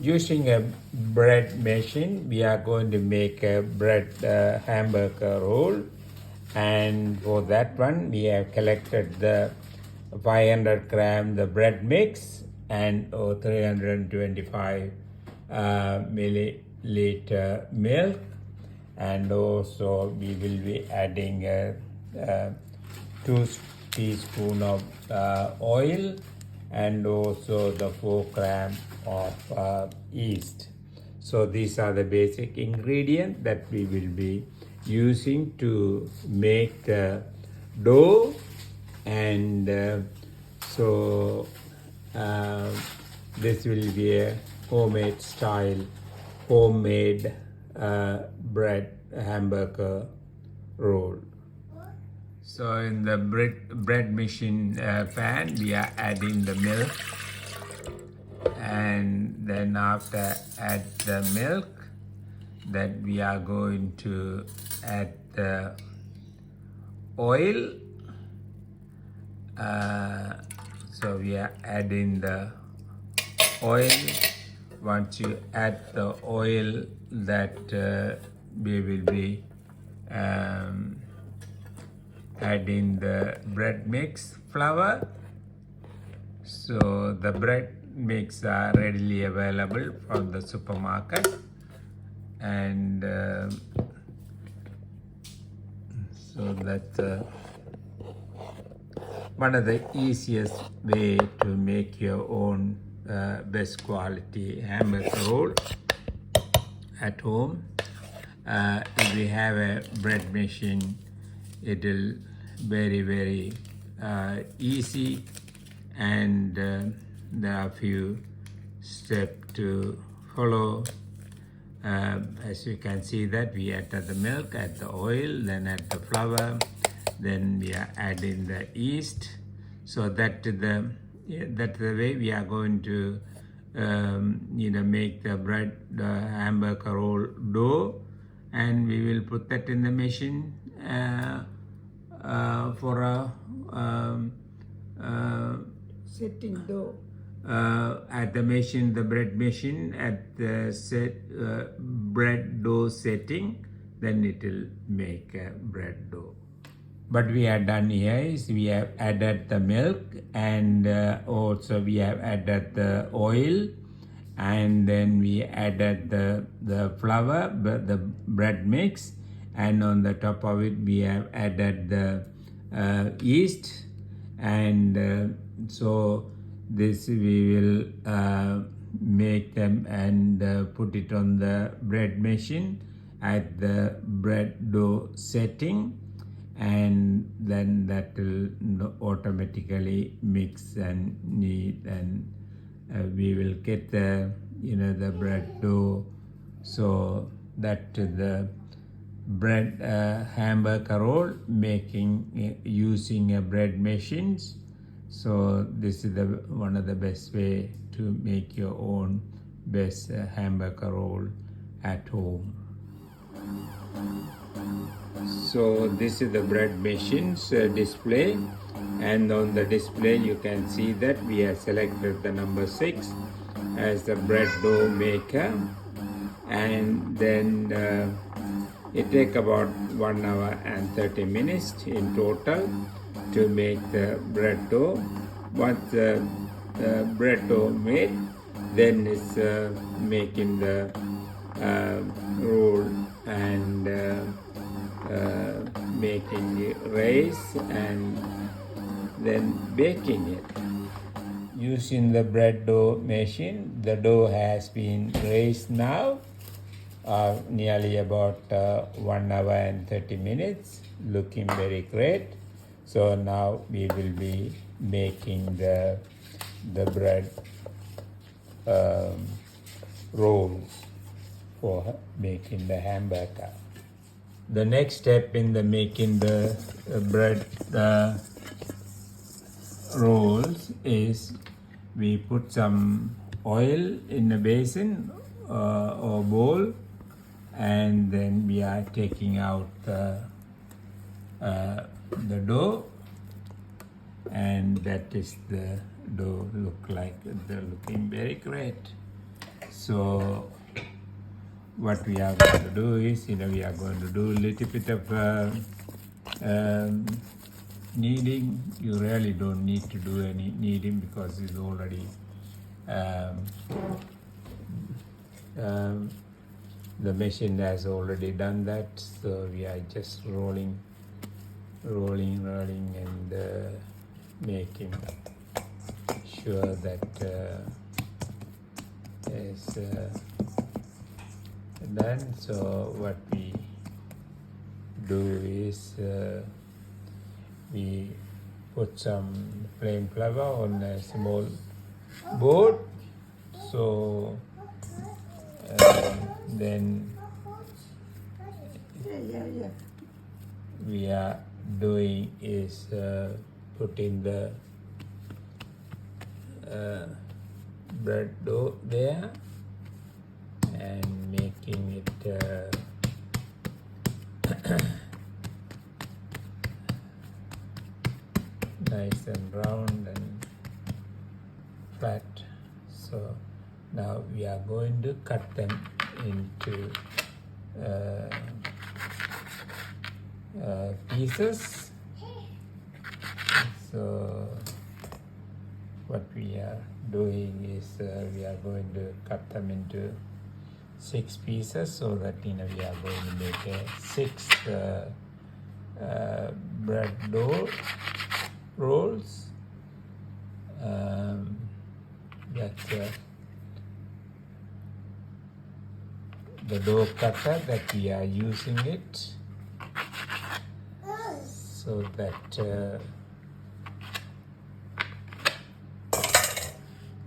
Using a bread machine, we are going to make a bread hamburger roll, and for that one we have collected the 500 gram the bread mix and 325 milliliter milk, and also we will be adding 2 teaspoon of oil and also the 4 gram of yeast. So these are the basic ingredients that we will be using to make the dough, and so this will be a homemade style homemade bread hamburger roll. So in the bread machine pan, we are adding the milk, and then after add the milk, then we are going to add the oil. So we are adding the oil. Once you add the oil, that we will be adding the bread mix flour. So the bread mix are readily available from the supermarket, and so that's one of the easiest way to make your own best quality hamburger roll at home. If we have a bread machine, it will very easy, and there are a few steps to follow. As you can see that we add the milk, add the oil, then add the flour, then we are adding the yeast. So that's the way we are going to make the bread hamburger roll dough, and we will put that in the machine for a setting dough. At the machine, the bread machine, at the bread dough setting, then it will make a bread dough. What we have done here is we have added the milk, and also we have added the oil, and then we added the flour, the bread mix, and on the top of it we have added the yeast, and so this we will make them and put it on the bread machine at the bread dough setting, and then that will automatically mix and knead, and we will get the the bread dough, so that the bread hamburger roll making using a bread machines. So this is one of the best way to make your own best hamburger roll at home. So this is the bread machine's display, and on the display you can see that we have selected the number 6 as the bread dough maker, and then it takes about 1 hour and 30 minutes in total to make the bread dough. Once the bread dough made, then it's making the roll and making it raise and then baking it. Using the bread dough machine, the dough has been raised now, nearly about 1 hour and 30 minutes, looking very great. So now we will be making the bread rolls for making the hamburger. The next step in the making the bread rolls is we put some oil in a basin or bowl, and then we are taking out the dough, and that is the dough look like. They're looking very great. So what we are going to do is, we are going to do a little bit of kneading. You really don't need to do any kneading because it's already the machine has already done that. So we are just rolling, and making sure that is done. So what we do is we put some plain flour on a small board. So then Yeah. we are doing is putting the bread dough there and making it nice and round and flat. So now we are going to cut them into pieces. So what we are doing is we are going to cut them into 6 pieces, so that we are going to make 6 bread dough rolls. That's the dough cutter that we are using it, so that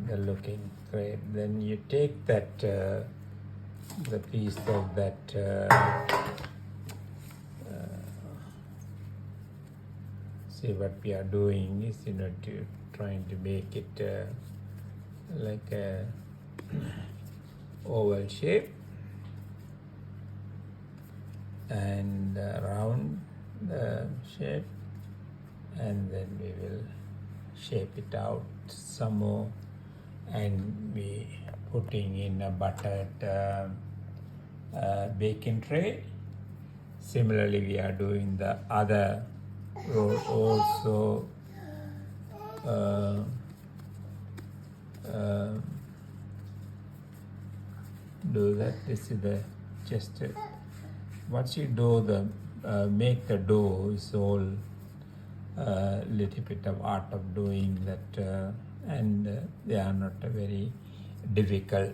they're looking great. Then you take that the piece of that see, what we are doing is to trying to make it like a oval shape and round shape, and then we will shape it out some more, and we putting in a buttered baking tray. Similarly, we are doing the other roll also. Do that. This is the just once you do the make the dough is all little bit of art of doing that, and they are not a very difficult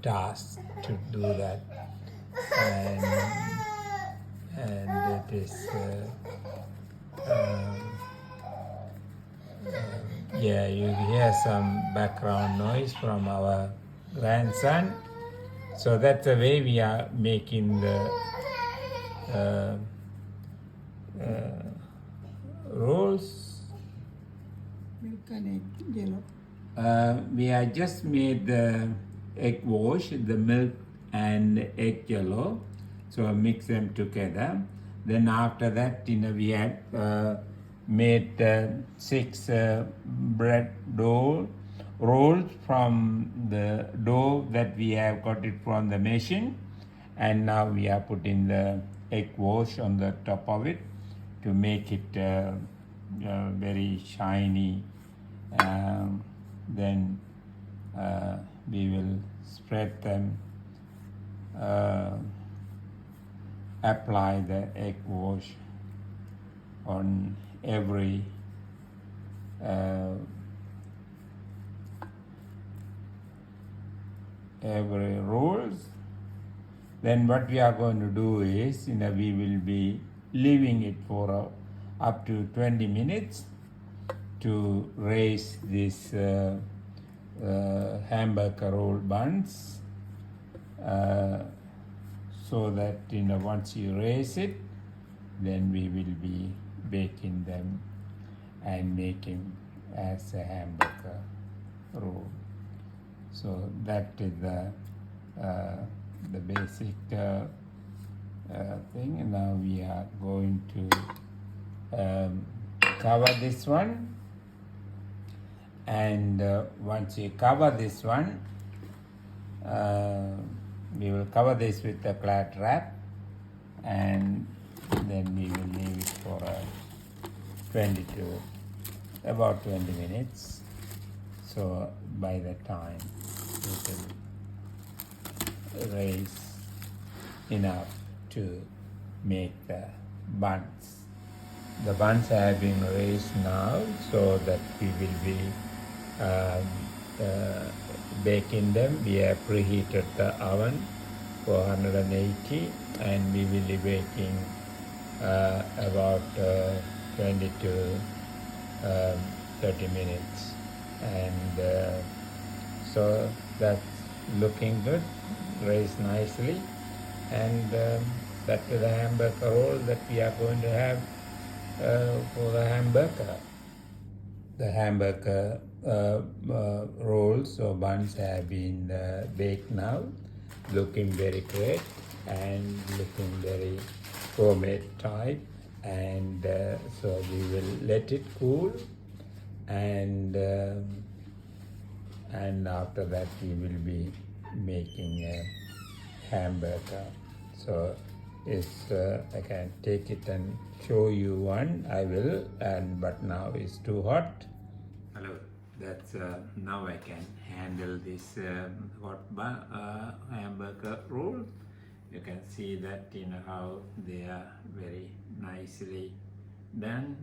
task to do that, and it is yeah, you hear some background noise from our grandson. So that's the way we are making the rolls. Milk and egg yellow. We are just made the egg wash, the milk and egg yellow. So I mix them together. Then after that, we had made 6 bread dough rolls from the dough that we have got it from the machine, and now we are putting the egg wash on the top of it to make it very shiny. Then we will spread them, apply the egg wash on every rolls. Then what we are going to do is, we will be leaving it for up to 20 minutes to raise this hamburger roll buns, so that once you raise it, then we will be baking them and making as a hamburger roll. So that is the basic thing. And now we are going to cover this one, and once you cover this one, we will cover this with a flat wrap, and then we will leave it for 20 to about 20 minutes. So by the time it will raise enough to make the buns. The buns have been raised now, so that we will be baking them. We have preheated the oven for 180, and we will be baking about 20 to 30 minutes. And so that's looking good, raised nicely. And that is the hamburger roll that we are going to have for the hamburger. The hamburger rolls or buns have been baked now, looking very great and looking very gourmet type. And so we will let it cool, and after that we will be making a hamburger. So it's I can take it and show you one. I will, but now it's too hot. Hello, that's now I can handle this hot hamburger roll. You can see that how they are very nicely done,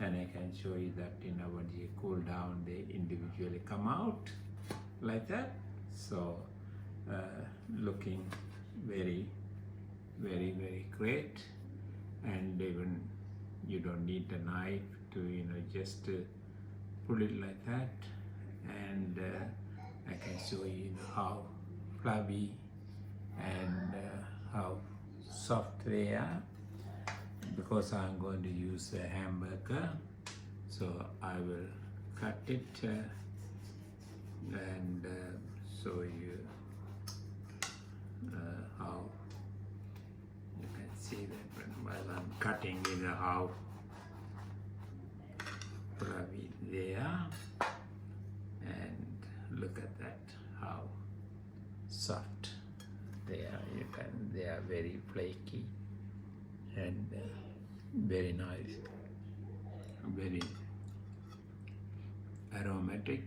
and I can show you that when you cool down they individually come out like that. So looking very great, and even you don't need a knife to just pull it like that. And I can show you how fluffy and how soft they are, because I'm going to use a hamburger. So I will cut it and show you how you can see that while I'm cutting how fluffy they are, and look at that how soft they are. They are very flaky and very nice, very aromatic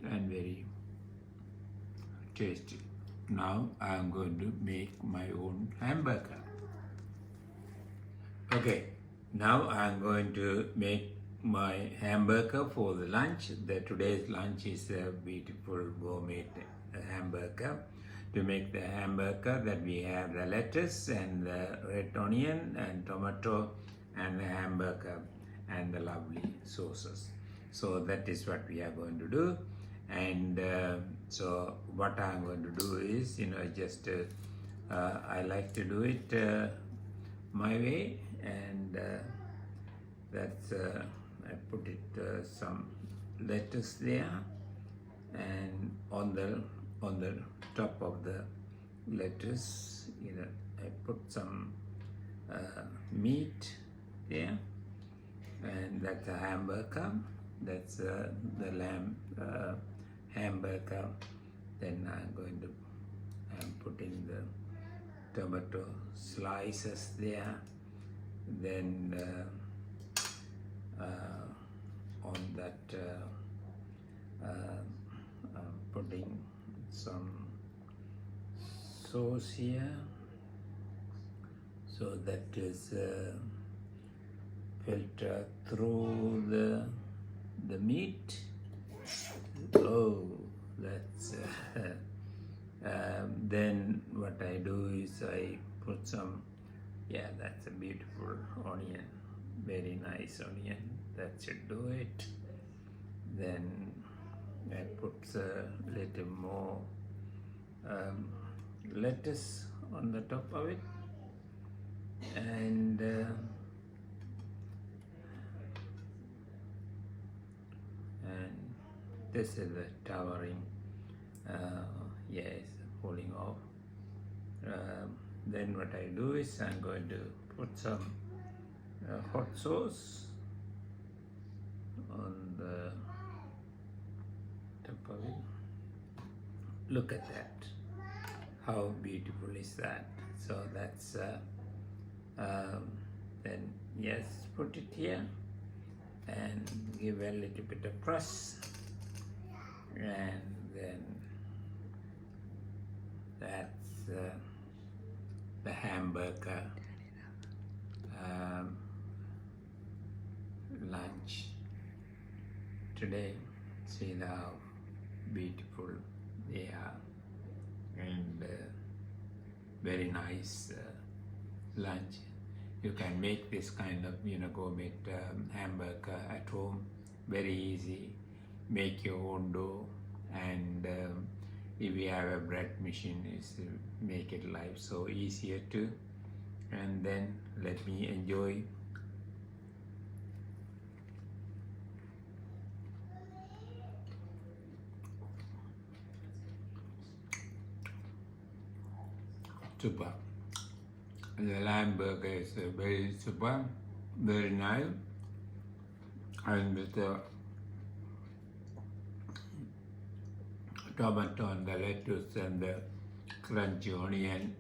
and very tasty. Now I am going to make my own hamburger. Okay, now I am going to make my hamburger for the lunch. Today's lunch is a beautiful gourmet hamburger. To make the hamburger, that we have the lettuce and the red onion and tomato and the hamburger and the lovely sauces. So that is what we are going to do. And so what I'm going to do is, just I like to do it my way, and that's I put it some lettuce there, and on the top of the lettuce, I put some meat there, and that's a hamburger. That's the lamb hamburger. Then I'm going to put in the tomato slices there. Then on that putting some sauce here, so that is filter through the meat. Oh, that's then what I do is I put some, that's a beautiful onion, very nice onion, that should do it. Then I put a little more lettuce on the top of it, and this is the towering, it's falling off. Then what I do is I'm going to put some hot sauce on the top of it. Look at that. How beautiful is that? So that's then yes, put it here and give a little bit of crust, and then that's the hamburger lunch today. See how beautiful they are, and very nice lunch. You can make this kind of gourmet hamburger at home, very easy. Make your own dough, and if you have a bread machine, it's make it life so easier too. And then let me enjoy. Super. The lamb burger is very super, very nice, and with the tomato and the lettuce and the crunchy onion,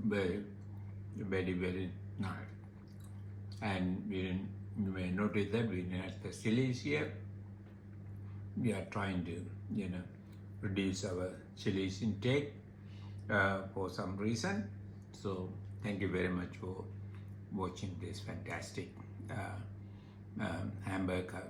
very, very, very nice. And you may notice that we didn't have the chilies here. We are trying to, reduce our chilies intake for some reason. So thank you very much for watching this fantastic hamburger